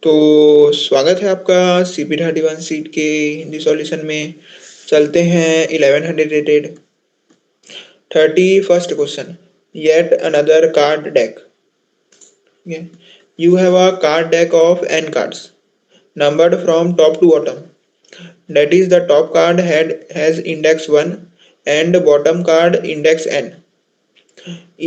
तो स्वागत है आपका सीपी 31 सीट के हिंदी सॉल्यूशन में। चलते हैं 1100 rated 31st question. Yet another card deck. You have a card deck of n cards numbered from top to bottom. That is, the top card has index 1 and bottom card index n.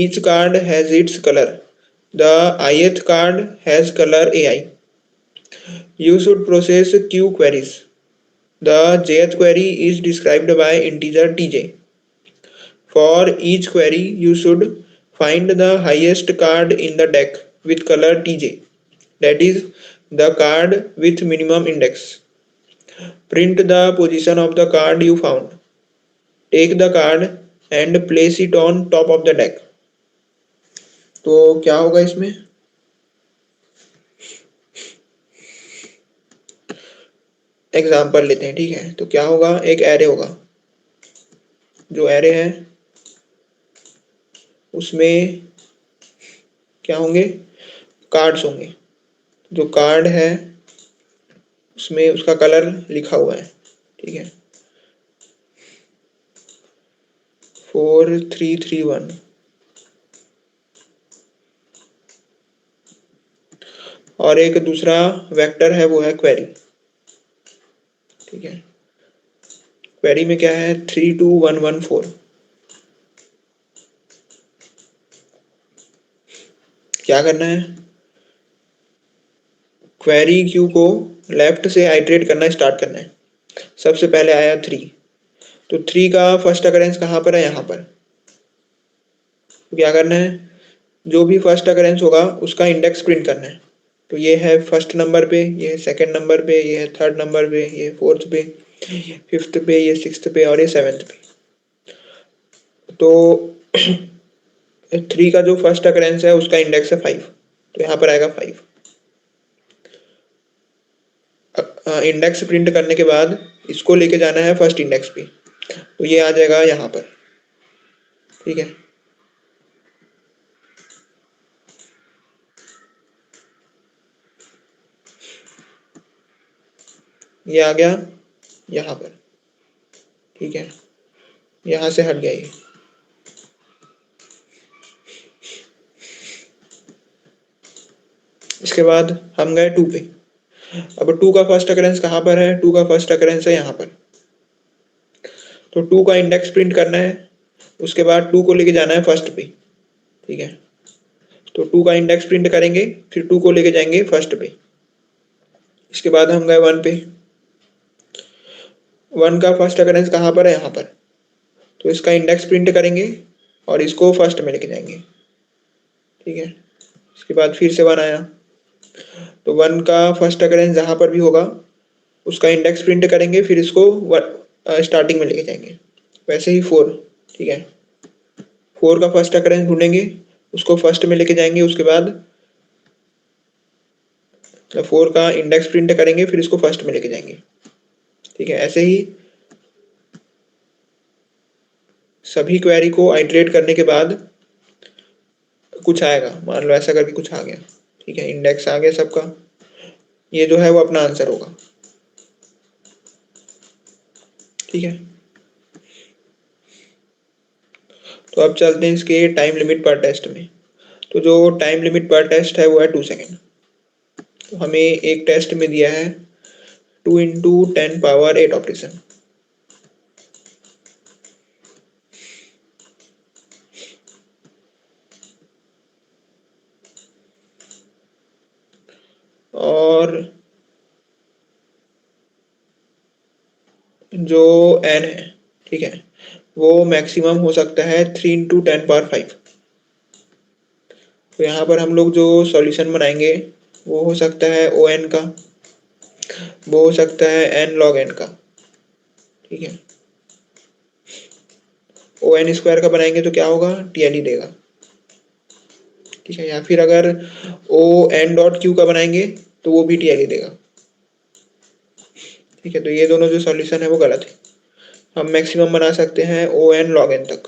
Each card has its color. The ith card has color AI. You should process Q queries. The jth query is described by integer tj. For each query, you should find the highest card in the deck with color tj, that is, the card with minimum index. Print the position of the card you found. Take the card and place it on top of the deck. तो क्या होगा इसमें? Example लेते हैं, ठीक है। तो क्या होगा, एक एरे होगा। जो एरे है उसमें क्या होंगे, कार्ड्स होंगे। जो कार्ड है उसमें उसका कलर लिखा हुआ है, ठीक है। 4331 और एक दूसरा वेक्टर है, वो है क्वेरी, ठीक है। क्वेरी में क्या है, 32114। क्या करना है, क्वेरी क्यू को लेफ्ट से आइटरेट करना स्टार्ट करना है। सबसे पहले आया 3, तो 3 का फर्स्ट अकरेंस कहाँ पर है, यहाँ पर। तो क्या करना है, जो भी फर्स्ट अकरेंस होगा उसका इंडेक्स प्रिंट करना है। तो ये है फर्स्ट नंबर पे, ये है सेकंड नंबर पे, ये है थर्ड नंबर पे, ये फोर्थ पे, फिफ्थ पे, ये सिक्स्थ पे और ये सेवेंथ पे। तो 3 का जो फर्स्ट अकरेंस है उसका इंडेक्स है 5, तो यहाँ पर आएगा 5। इंडेक्स प्रिंट करने के बाद इसको लेके जाना है फर्स्ट इंडेक्स पे, तो ये आ जाएगा यहाँ पर, ठीक है। ये आ गया यहाँ पर, ठीक है। यहाँ से हट गया ये। इसके बाद हम गए 2 पे। अब 2 का फर्स्ट अकरेंस कहाँ पर है, 2 का फर्स्ट अकरेंस है यहाँ पर। तो 2 का इंडेक्स प्रिंट करना है, उसके बाद 2 को लेके जाना है फर्स्ट पे, ठीक है। तो 2 का इंडेक्स प्रिंट करेंगे, फिर 2 को लेके जाएंगे फर्स्ट पे। इसके बाद हम गए 1 पे। 1 का फर्स्ट अकरेंस कहाँ पर है, यहाँ पर। तो इसका इंडेक्स प्रिंट करेंगे और इसको फर्स्ट में लेके जाएंगे, ठीक है। इसके बाद फिर से 1 आया, तो 1 का फर्स्ट अकरेंस जहाँ पर भी होगा उसका इंडेक्स प्रिंट करेंगे, फिर इसको स्टार्टिंग में लेके जाएंगे। वैसे ही 4, ठीक है। 4 का फर्स्ट अकरेंस ढूंढेंगे, उसको फर्स्ट में लेके जाएंगे, उसके बाद 4 का इंडेक्स प्रिंट करेंगे, फिर इसको फर्स्ट में लेके जाएंगे, ठीक है। ऐसे ही सभी क्वेरी को आइटरेट करने के बाद कुछ आएगा, मान लो ऐसा करके कुछ आ गया, ठीक है। इंडेक्स आ गया सबका, ये जो है वो अपना आंसर होगा, ठीक है। तो अब चलते हैं इसके टाइम लिमिट पर टेस्ट में। तो जो टाइम लिमिट पर टेस्ट है वो है 2 सेकेंड। तो हमें एक टेस्ट में दिया है 2 इंटू 10⁻8 ऑपरेशन। और जो n है, ठीक है, वो मैक्सिमम हो सकता है 3 इंटू 10⁻5। तो यहाँ पर हम लोग जो सॉल्यूशन बनाएंगे वो हो सकता है ओ एन का, वो हो सकता है n log n का, ठीक है। ओ एन स्क्वायर का बनाएंगे तो क्या होगा, टीएलई देगा, ठीक है। या फिर अगर ओ एन डॉट क्यू का बनाएंगे तो वो भी टीएलई देगा, ठीक है। तो ये दोनों जो सॉल्यूशन है वो गलत है। हम मैक्सिमम बना सकते हैं ओ एन लॉग एन तक,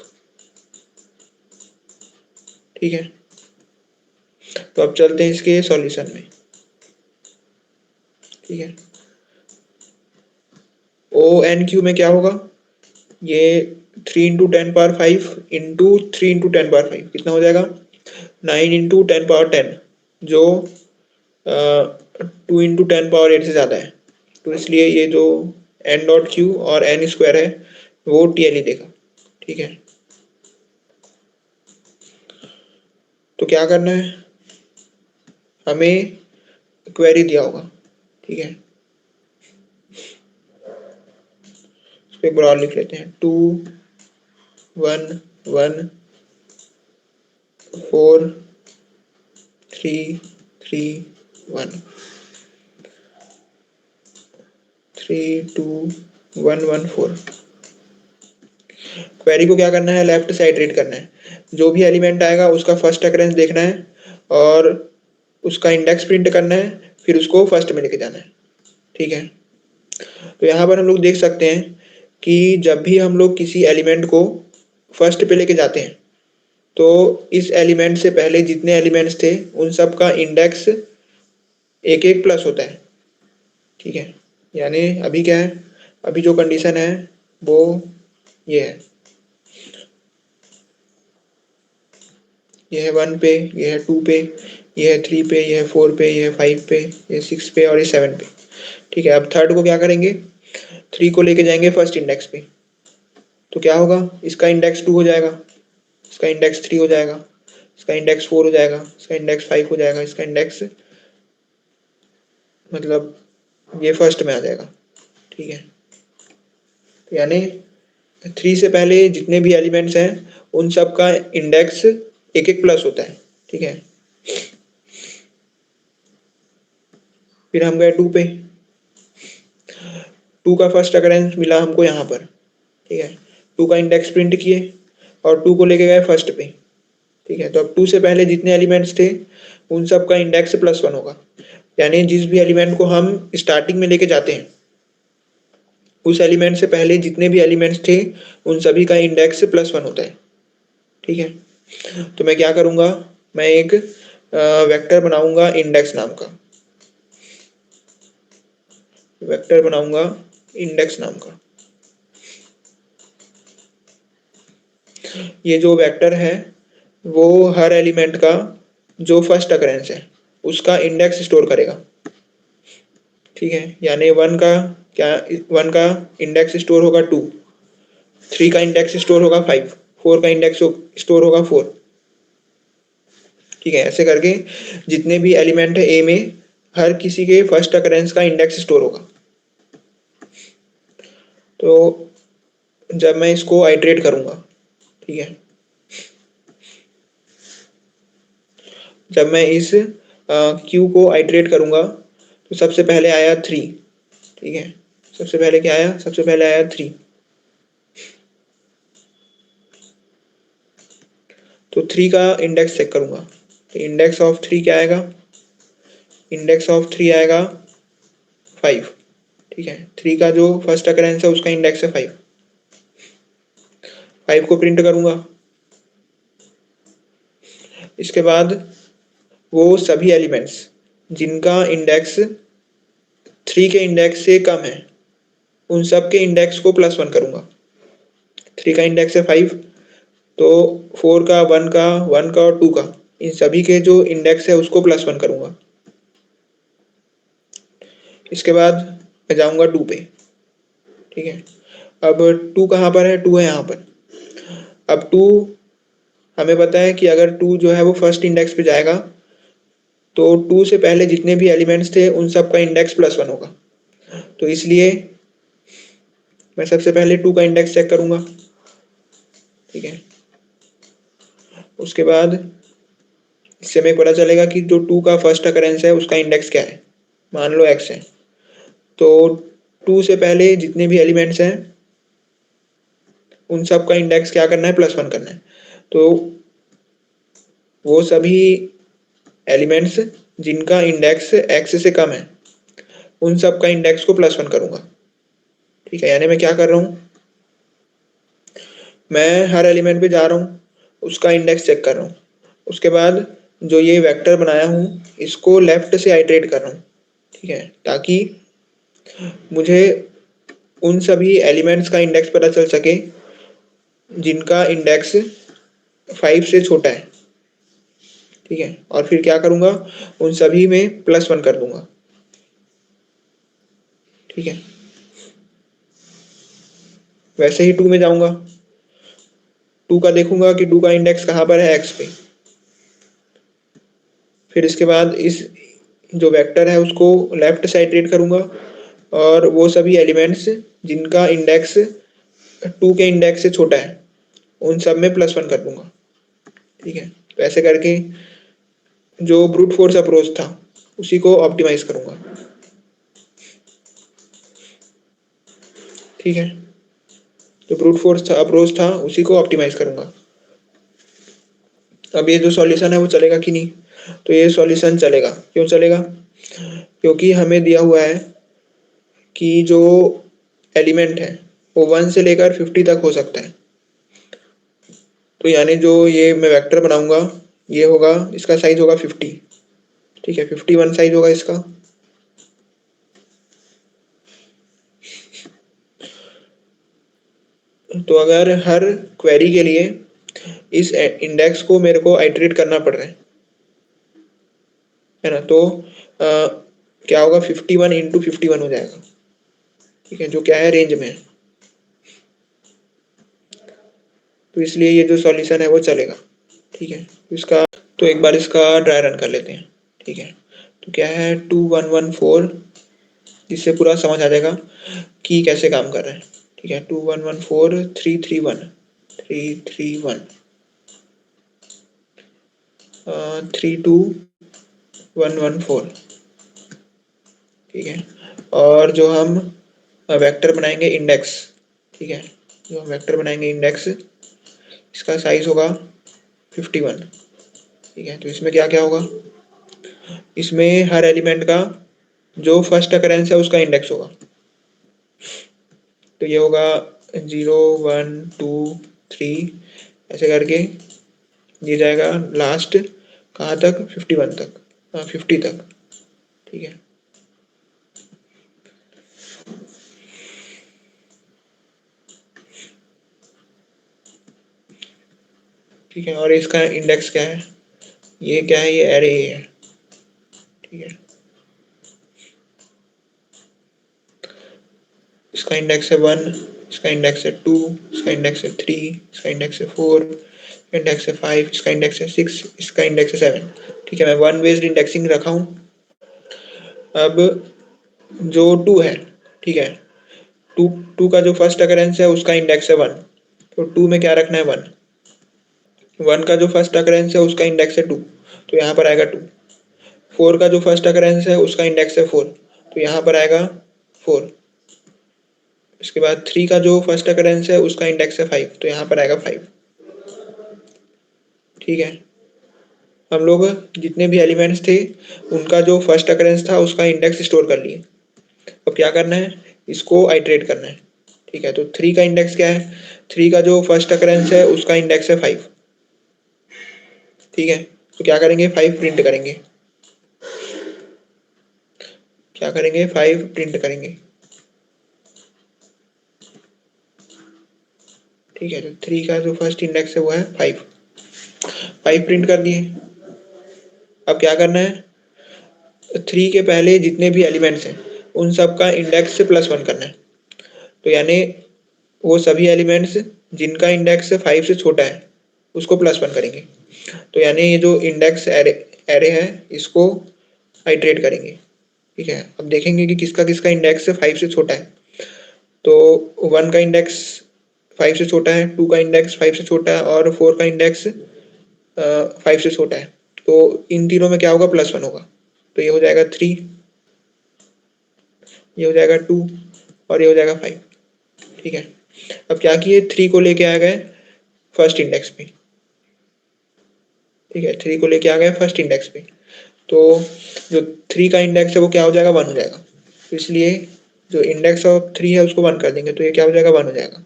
ठीक है। तो अब चलते हैं इसके सॉल्यूशन में। ठीक है। ओ एन क्यू में क्या होगा, ये 3 × 10⁵ इंटू 3 × 10⁵ कितना हो जाएगा, 9 × 10⁻10, जो 2 × 10⁻8 से ज़्यादा है। तो इसलिए ये जो एन डॉट क्यू और एन स्क्वायर है वो टीएलई देगा। ठीक है, तो क्या करना है, हमें क्वेरी दिया होगा। ठीक है, इसको एक बार और लिख लेते हैं, 2 1 1 4 3 3 1 3 2 1 1 4। क्वेरी को क्या करना है, लेफ्ट से आइटरेट करना है, जो भी एलिमेंट आएगा उसका फर्स्ट अकरेंस देखना है और उसका इंडेक्स प्रिंट करना है, फिर उसको फर्स्ट में लेके जाना है। ठीक है, तो यहाँ पर हम लोग देख सकते हैं कि जब भी हम लोग किसी एलिमेंट को फर्स्ट पे लेके जाते हैं तो इस एलिमेंट से पहले जितने एलिमेंट्स थे उन सब का इंडेक्स एक एक प्लस होता है। ठीक है, यानी अभी क्या है, अभी जो कंडीशन है वो ये है, ये है 1 पे, ये है 2 पे, ये है 3 पे, ये है 4 पे, ये है 5 पे, ये 6 पे और ये 7 पे। ठीक है, अब थर्ड को क्या करेंगे, 3 को लेके जाएंगे फर्स्ट इंडेक्स पे, तो क्या होगा, इसका इंडेक्स 2 हो जाएगा, इसका इंडेक्स 3 हो जाएगा, इसका इंडेक्स 4 हो जाएगा, इसका इंडेक्स 5 हो जाएगा, इसका इंडेक्स मतलब ये फर्स्ट में आ जाएगा। ठीक है, तो यानी 3 से पहले जितने भी एलिमेंट्स हैं उन सब का इंडेक्स एक एक प्लस होता है। ठीक है, फिर हम गए 2 पे, 2 का फर्स्ट अकरेंस मिला हमको यहाँ पर। ठीक है, 2 का इंडेक्स प्रिंट किए और 2 को लेके गए फर्स्ट पे। ठीक है, तो अब 2 से पहले जितने एलिमेंट्स थे उन सब का इंडेक्स +1 होगा, यानी जिस भी एलिमेंट को हम स्टार्टिंग में लेके जाते हैं उस एलिमेंट से पहले जितने भी एलिमेंट्स थे उन सभी का इंडेक्स +1 होता है। ठीक है, तो मैं क्या करूँगा, मैं एक वेक्टर बनाऊंगा इंडेक्स नाम का, वेक्टर बनाऊंगा इंडेक्स नाम का। ये जो वेक्टर है वो हर एलिमेंट का जो फर्स्ट अकरेंस है उसका इंडेक्स स्टोर करेगा। ठीक है, यानी 1 का क्या, 1 का इंडेक्स स्टोर होगा 2, 3 का इंडेक्स स्टोर होगा 5, 4 का इंडेक्स स्टोर होगा 4। ठीक है, ऐसे करके जितने भी एलिमेंट है ए में हर किसी के फर्स्ट अकरेंस का इंडेक्स स्टोर होगा। तो जब मैं इसको आइटरेट करूंगा, ठीक है, जब मैं इस क्यू को आइटरेट करूंगा तो सबसे पहले आया 3। ठीक है, सबसे पहले क्या आया, सबसे पहले आया 3, तो 3 का इंडेक्स चेक करूंगा, तो इंडेक्स ऑफ 3 क्या आएगा, इंडेक्स ऑफ 3 आएगा 5। ठीक है, 3 का जो फर्स्ट अकरेंस है उसका इंडेक्स है 5, 5 को प्रिंट करूंगा। इसके बाद वो सभी एलिमेंट्स जिनका इंडेक्स 3 के इंडेक्स से कम है उन सब के इंडेक्स को +1 करूंगा। 3 का इंडेक्स है 5, तो 4 का, 1 का, 1 का और 2 का, इन सभी के जो इंडेक्स है उसको +1 करूंगा। इसके बाद मैं जाऊंगा 2 पे। ठीक है, अब 2 कहाँ पर है, 2 है यहाँ पर। अब 2 हमें पता है कि अगर 2 जो है वो फर्स्ट इंडेक्स पे जाएगा तो 2 से पहले जितने भी एलिमेंट्स थे उन सब का इंडेक्स +1 होगा, तो इसलिए मैं सबसे पहले 2 का इंडेक्स चेक करूंगा। ठीक है, उसके बाद इससे हमें पता चलेगा कि जो 2 का फर्स्ट अकरेंस है उसका इंडेक्स क्या है, मान लो x है, तो 2 से पहले जितने भी एलिमेंट्स हैं उन सब का इंडेक्स क्या करना है, +1 करना है। तो वो सभी एलिमेंट्स जिनका इंडेक्स x से कम है उन सब का इंडेक्स को +1 करूंगा। ठीक है, यानी मैं क्या कर रहा हूँ, मैं हर एलिमेंट पे जा रहा हूँ, उसका इंडेक्स चेक कर रहा हूँ, उसके बाद जो ये वेक्टर बनाया हूँ इसको लेफ्ट से आइटरेट कर रहा हूँ। ठीक है, ताकि मुझे उन सभी एलिमेंट्स का इंडेक्स पता चल सके जिनका इंडेक्स 5 से छोटा है। ठीक है, और फिर क्या करूंगा, उन सभी में +1 कर दूंगा। ठीक है, वैसे ही 2 में जाऊंगा, 2 का देखूंगा कि 2 का इंडेक्स कहाँ पर है, x पे। फिर इसके बाद इस जो वेक्टर है उसको लेफ्ट साइड रीड करूंगा और वो सभी एलिमेंट्स जिनका इंडेक्स 2 के इंडेक्स से छोटा है उन सब में +1 कर दूंगा। ठीक है, तो ऐसे करके जो ब्रूट फोर्स अप्रोच था उसी को ऑप्टिमाइज करूंगा। ठीक है, जो ब्रूट फोर्स अप्रोच था उसी को ऑप्टिमाइज करूंगा। अब ये जो सॉल्यूशन है वो चलेगा कि नहीं, तो ये सॉल्यूशन चलेगा। क्यों चलेगा, क्योंकि हमें दिया हुआ है कि जो एलिमेंट है वो 1 से लेकर 50 तक हो सकता है। तो यानी जो ये मैं वेक्टर बनाऊंगा ये होगा, इसका साइज होगा 50। ठीक है, 51 साइज होगा इसका। तो अगर हर क्वेरी के लिए इस इंडेक्स को मेरे को आइटरेट करना पड़ रहा है ना, तो क्या होगा, 51 इंटू 51 हो जाएगा। ठीक है, जो क्या है, रेंज में है। तो इसलिए ये जो सॉल्यूशन है वो चलेगा। ठीक है, इसका तो एक बार इसका ड्राई रन कर लेते हैं। ठीक है, तो क्या है, 2114, जिससे पूरा समझ आ जाएगा कि कैसे काम कर रहा है। ठीक है, 2114 331 331 32114। ठीक है, और जो हम वेक्टर बनाएंगे इंडेक्स, ठीक है, जो हम वेक्टर बनाएंगे इंडेक्स, इसका साइज होगा 51। ठीक है, तो इसमें क्या क्या होगा, इसमें हर एलिमेंट का जो फर्स्ट अकरेंस है उसका इंडेक्स होगा। तो ये होगा 0 1 2 3 ऐसे करके ये जाएगा लास्ट कहाँ तक, 51 तक, 50 तक। ठीक है, ठीक है, और इसका इंडेक्स क्या है, ये क्या है, ये एरे है। ठीक है, इसका इंडेक्स है 1, इसका इंडेक्स है 2, इसका इंडेक्स है 3, इसका इंडेक्स है 4, इंडेक्स है 5, इसका इंडेक्स है 6, इसका इंडेक्स है 7। ठीक है, मैं 1 बेस्ड इंडेक्सिंग रखा हूँ। अब जो 2 है, ठीक है, 2 2 का जो फर्स्ट अकरेंस है उसका इंडेक्स है 1, तो 2 में क्या रखना है, 1। 1 का जो फर्स्ट अकरेंस है उसका इंडेक्स है 2, तो यहाँ पर आएगा 2। 4 का जो फर्स्ट अकरेंस है उसका इंडेक्स है 4, तो यहाँ पर आएगा 4। इसके बाद 3 का जो फर्स्ट अकरेंस है उसका इंडेक्स है 5, तो यहाँ पर आएगा 5। ठीक है, हम लोग जितने भी एलिमेंट्स थे उनका जो फर्स्ट अकरेंस था उसका इंडेक्स स्टोर कर लिए। अब क्या करना है, इसको आइटरेट करना है। ठीक है, तो 3 का इंडेक्स क्या है, 3 का जो फर्स्ट अकरेंस है उसका इंडेक्स है 5। ठीक है, तो क्या करेंगे, 5 प्रिंट करेंगे। क्या करेंगे, 5 प्रिंट करेंगे। ठीक है, तो 3 का जो फर्स्ट इंडेक्स है वो है 5, 5 प्रिंट कर दिए। अब क्या करना है, 3 के पहले जितने भी एलिमेंट्स हैं उन सब का इंडेक्स से +1 करना है। तो यानी वो सभी एलिमेंट्स जिनका इंडेक्स 5 से छोटा है उसको +1 करेंगे। तो यानी ये जो इंडेक्स एरे एरे है इसको आइटरेट करेंगे। ठीक है, अब देखेंगे कि किसका किसका इंडेक्स 5 से छोटा है। तो 1 का इंडेक्स 5 से छोटा है, 2 का इंडेक्स 5 से छोटा है और 4 का इंडेक्स 5 से छोटा है। तो इन तीनों में क्या होगा, +1 होगा। तो ये हो जाएगा 3, ये हो जाएगा 2 और ये हो जाएगा 5। ठीक है, अब क्या किए, 3 को लेके आ गए फर्स्ट इंडेक्स पे। ठीक है, 3 को लेके आ गए फर्स्ट इंडेक्स पे। तो जो 3 का इंडेक्स है वो क्या हो जाएगा, 1 हो जाएगा। तो इसलिए जो इंडेक्स ऑफ 3 है उसको 1 कर देंगे, तो ये क्या हो जाएगा, 1 हो जाएगा।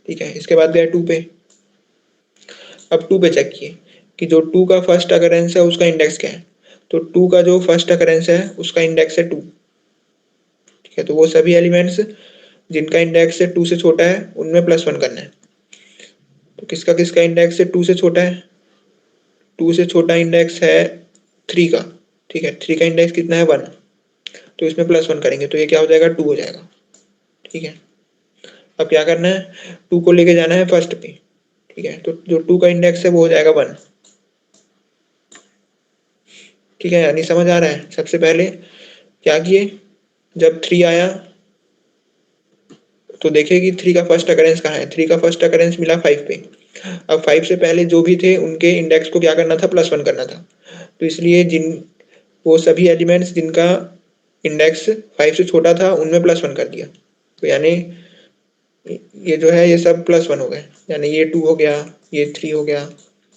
ठीक है, इसके बाद गए 2 पे। अब 2 पे चेक किए कि जो 2 का फर्स्ट अकरेंस है उसका इंडेक्स क्या है। तो 2 का जो फर्स्ट अकरेंस है उसका इंडेक्स है 2। ठीक है, तो वो सभी एलिमेंट्स जिनका इंडेक्स 2 से छोटा है उनमें +1 करना है। तो किसका किसका इंडेक्स 2 से छोटा है? 2 से छोटा इंडेक्स है 3 का। ठीक है, 3 का इंडेक्स कितना है? 1। तो इसमें +1 करेंगे तो ये क्या हो जाएगा? 2 हो जाएगा। ठीक है, अब क्या करना है? 2 को लेके जाना है फर्स्ट पे। ठीक है, तो जो 2 का इंडेक्स है वो हो जाएगा 1। ठीक है, यानी समझ आ रहा है? सबसे पहले क्या किए, जब 3 आया तो देखे कि 3 का फर्स्ट अकरेंस कहाँ है। 3 का फर्स्ट अकरेंस मिला 5 पे। अब 5 से पहले जो भी थे उनके इंडेक्स को क्या करना था? +1 करना था। तो इसलिए वो सभी एलिमेंट्स जिनका इंडेक्स 5 से छोटा था उनमें +1 कर दिया। तो यानी ये जो है ये सब +1 हो गए, यानी ये 2 हो गया, ये 3 हो गया,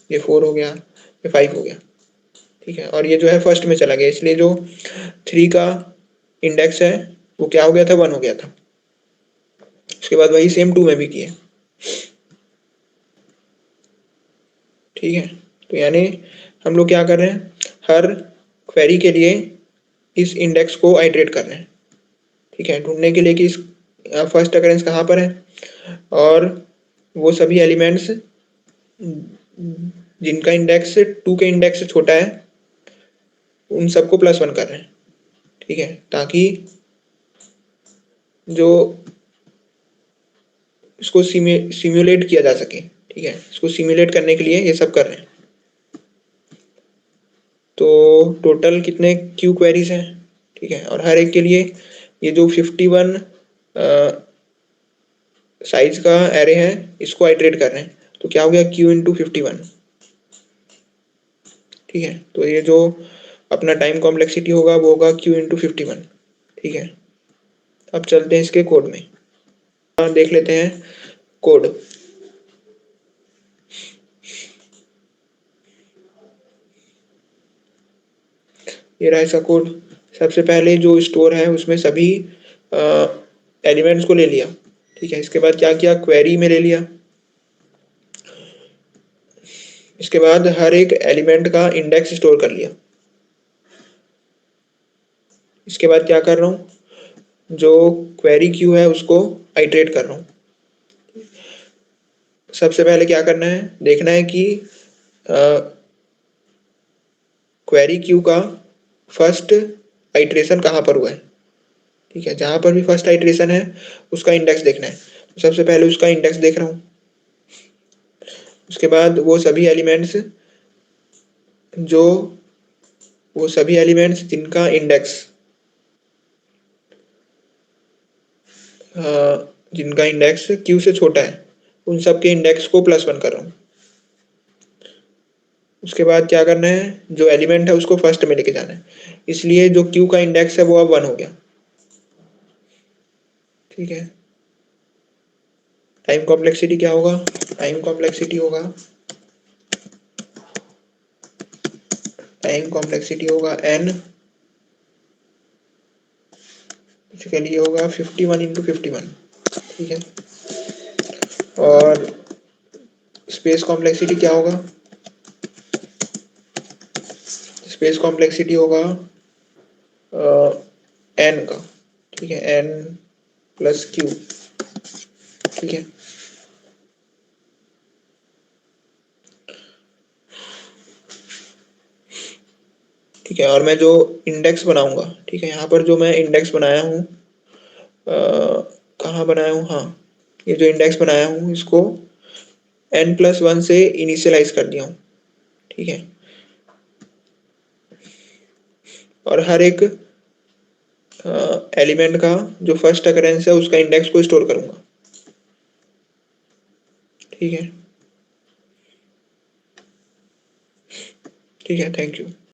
ये 4 हो गया, ये 5 हो गया। ठीक है, और ये जो है फर्स्ट में चला गया, इसलिए जो 3 का इंडेक्स है वो क्या हो गया था? 1 हो गया था। उसके बाद वही सेम 2 में भी किए। ठीक है, तो यानी हम लोग क्या कर रहे हैं, हर क्वेरी के लिए इस इंडेक्स को आइटरेट कर रहे हैं। ठीक है, ढूंढने के लिए कि इस फर्स्ट अकरेंस कहाँ पर है, और वो सभी एलिमेंट्स जिनका इंडेक्स 2 के इंडेक्स से छोटा है उन सबको +1 कर रहे हैं। ठीक है, ताकि जो इसको सिम्युलेट किया जा सके। ठीक है, इसको सिम्युलेट करने के लिए ये सब कर रहे हैं। तो टोटल कितने क्यू क्वेरीज हैं? ठीक है, और हर एक के लिए ये जो 51 साइज का एरे है इसको आइटरेट कर रहे हैं। तो क्या हो गया? Q into 51। ठीक है, तो ये जो अपना टाइम कॉम्प्लेक्सिटी होगा वो होगा क्यू इंटू 51। ठीक है, अब चलते हैं इसके कोड में। देख लेते हैं कोड। ये रहा इसका कोड। सबसे पहले जो स्टोर है उसमें सभी एलिमेंट्स को ले लिया। ठीक है, इसके बाद क्या किया? क्वेरी में ले लिया। इसके बाद हर एक एलिमेंट का इंडेक्स स्टोर कर लिया। इसके बाद क्या कर रहा हूँ, जो क्वेरी क्यू है उसको आइटरेट कर रहा हूँ। सबसे पहले क्या करना है, देखना है कि क्वेरी क्यू का फर्स्ट आइटरेशन कहाँ पर हुआ है। ठीक है, जहां पर भी फर्स्ट आइटरेशन है उसका इंडेक्स देखना है। तो सबसे पहले उसका इंडेक्स देख रहा हूँ। उसके बाद जो वो सभी एलिमेंट्स जिनका इंडेक्स क्यू से छोटा है उन सब के इंडेक्स को +1 कर रहा हूँ। उसके बाद क्या करना है, जो एलिमेंट है उसको फर्स्ट में लेके जाना है, इसलिए जो क्यू का इंडेक्स है वो अब 1 हो गया। ठीक है, टाइम कॉम्प्लेक्सिटी क्या होगा? टाइम कॉम्प्लेक्सिटी होगा टाइम कॉम्प्लेक्सिटी होगा n, बेसिकली होगा 51 इंटू 51। ठीक है, और स्पेस कॉम्प्लेक्सिटी क्या होगा? स्पेस कॉम्प्लेक्सिटी होगा n का। ठीक है, n प्लस क्यू। ठीक है, ठीक है, और मैं जो इंडेक्स बनाऊंगा, ठीक है, यहाँ पर जो मैं इंडेक्स बनाया हूँ, कहाँ बनाया हूँ, हाँ, ये जो इंडेक्स बनाया हूँ इसको n+1 से इनिशियलाइज कर दिया हूँ। ठीक है, और हर एक एलिमेंट का जो फर्स्ट अकरेंस है उसका इंडेक्स को स्टोर करूंगा। ठीक है, ठीक है, थैंक यू।